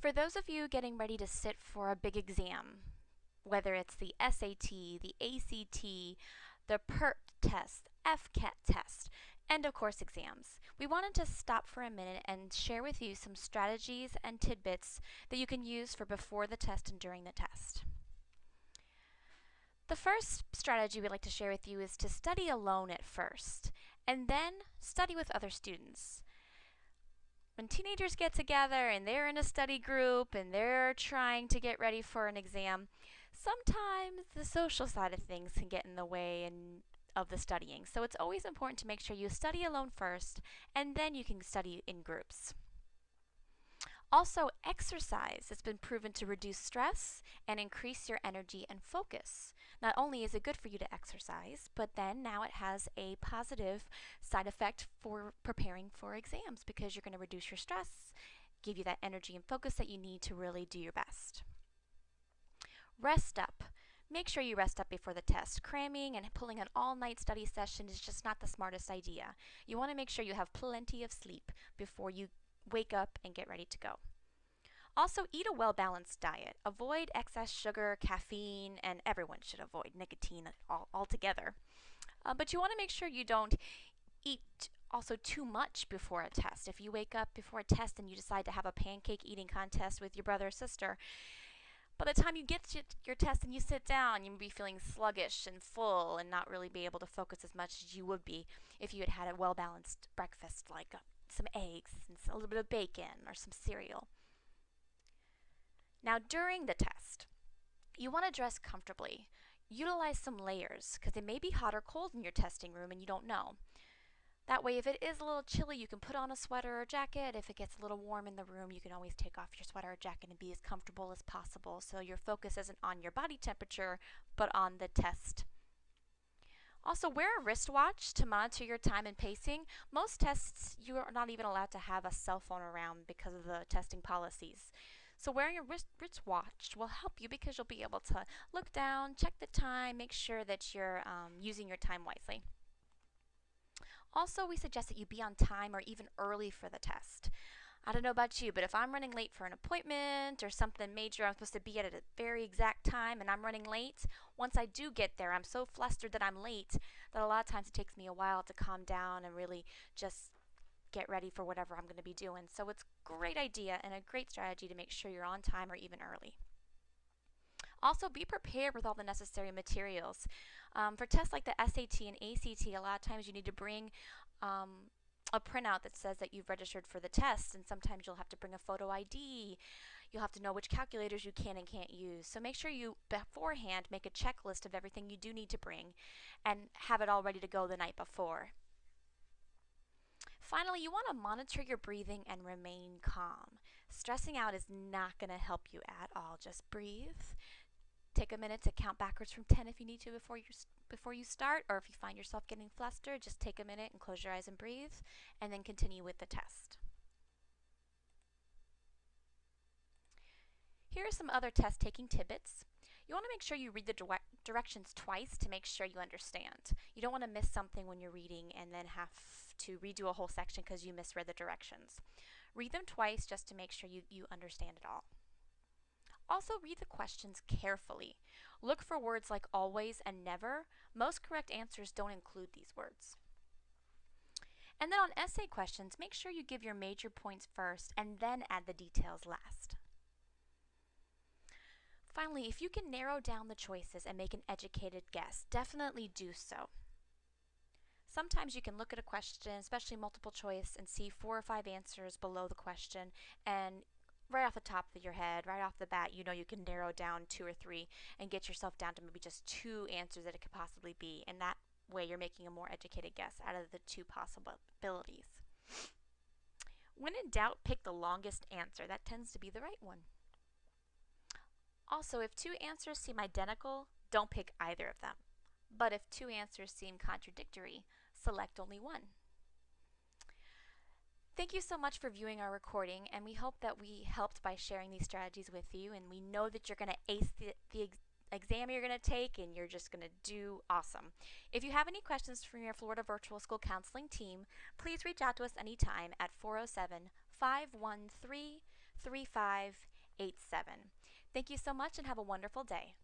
For those of you getting ready to sit for a big exam, whether it's the SAT, the ACT, the PERT test, FCAT test, and of course exams, we wanted to stop for a minute and share with you some strategies and tidbits that you can use for before the test and during the test. The first strategy we'd like to share with you is to study alone at first, and then study with other students. When teenagers get together and they're in a study group and they're trying to get ready for an exam, sometimes the social side of things can get in the way of the studying. So it's always important to make sure you study alone first and then you can study in groups. Also, exercise has been proven to reduce stress and increase your energy and focus. Not only is it good for you to exercise, but then now it has a positive side effect for preparing for exams because you're going to reduce your stress, give you that energy and focus that you need to really do your best. Rest up. Make sure you rest up before the test. Cramming and pulling an all-night study session is just not the smartest idea. You want to make sure you have plenty of sleep before you wake up and get ready to go. Also, eat a well-balanced diet. Avoid excess sugar, caffeine, and everyone should avoid nicotine altogether. But you want to make sure you don't eat also too much before a test. If you wake up before a test and you decide to have a pancake eating contest with your brother or sister, by the time you get to your test and you sit down, you'll be feeling sluggish and full and not really be able to focus as much as you would be if you had had a well-balanced breakfast like some eggs and a little bit of bacon or some cereal. Now, during the test, you want to dress comfortably. Utilize some layers because it may be hot or cold in your testing room and you don't know. That way, if it is a little chilly, you can put on a sweater or jacket. If it gets a little warm in the room, you can always take off your sweater or jacket and be as comfortable as possible so your focus isn't on your body temperature but on the test. Also, wear a wristwatch to monitor your time and pacing. Most tests, you are not even allowed to have a cell phone around because of the testing policies. So wearing a wristwatch will help you because you'll be able to look down, check the time, make sure that you're using your time wisely. Also, we suggest that you be on time or even early for the test. I don't know about you, but if I'm running late for an appointment or something major, I'm supposed to be at a very exact time and I'm running late, once I do get there, I'm so flustered that I'm late that a lot of times it takes me a while to calm down and really just get ready for whatever I'm going to be doing. So it's a great idea and a great strategy to make sure you're on time or even early. Also, be prepared with all the necessary materials. For tests like the SAT and ACT, a lot of times you need to bring a printout that says that you've registered for the test, and sometimes you'll have to bring a photo ID. You'll have to know which calculators you can and can't use. So make sure you beforehand make a checklist of everything you do need to bring and have it all ready to go the night before. Finally, you want to monitor your breathing and remain calm. Stressing out is not going to help you at all. Just breathe. Take a minute to count backwards from 10 if you need to before you start, or if you find yourself getting flustered, just take a minute and close your eyes and breathe, and then continue with the test. Here are some other test-taking tidbits. You want to make sure you read the directions twice to make sure you understand. You don't want to miss something when you're reading and then have to redo a whole section because you misread the directions. Read them twice just to make sure you understand it all. Also, read the questions carefully. Look for words like always and never. Most correct answers don't include these words. And then on essay questions, make sure you give your major points first and then add the details last. Finally, if you can narrow down the choices and make an educated guess, definitely do so. Sometimes you can look at a question, especially multiple choice, and see 4 or 5 answers below the question, and right off the top of your head, right off the bat, you know you can narrow down 2 or 3 and get yourself down to maybe just 2 answers that it could possibly be, and that way you're making a more educated guess out of the 2 possibilities. When in doubt, pick the longest answer. That tends to be the right one. Also, if 2 answers seem identical, don't pick either of them. But if 2 answers seem contradictory, select only one. Thank you so much for viewing our recording, and we hope that we helped by sharing these strategies with you, and we know that you're going to ace the exam you're going to take, and you're just going to do awesome. If you have any questions from your Florida Virtual School Counseling team, please reach out to us anytime at 407-513-3588. Thank you so much and have a wonderful day.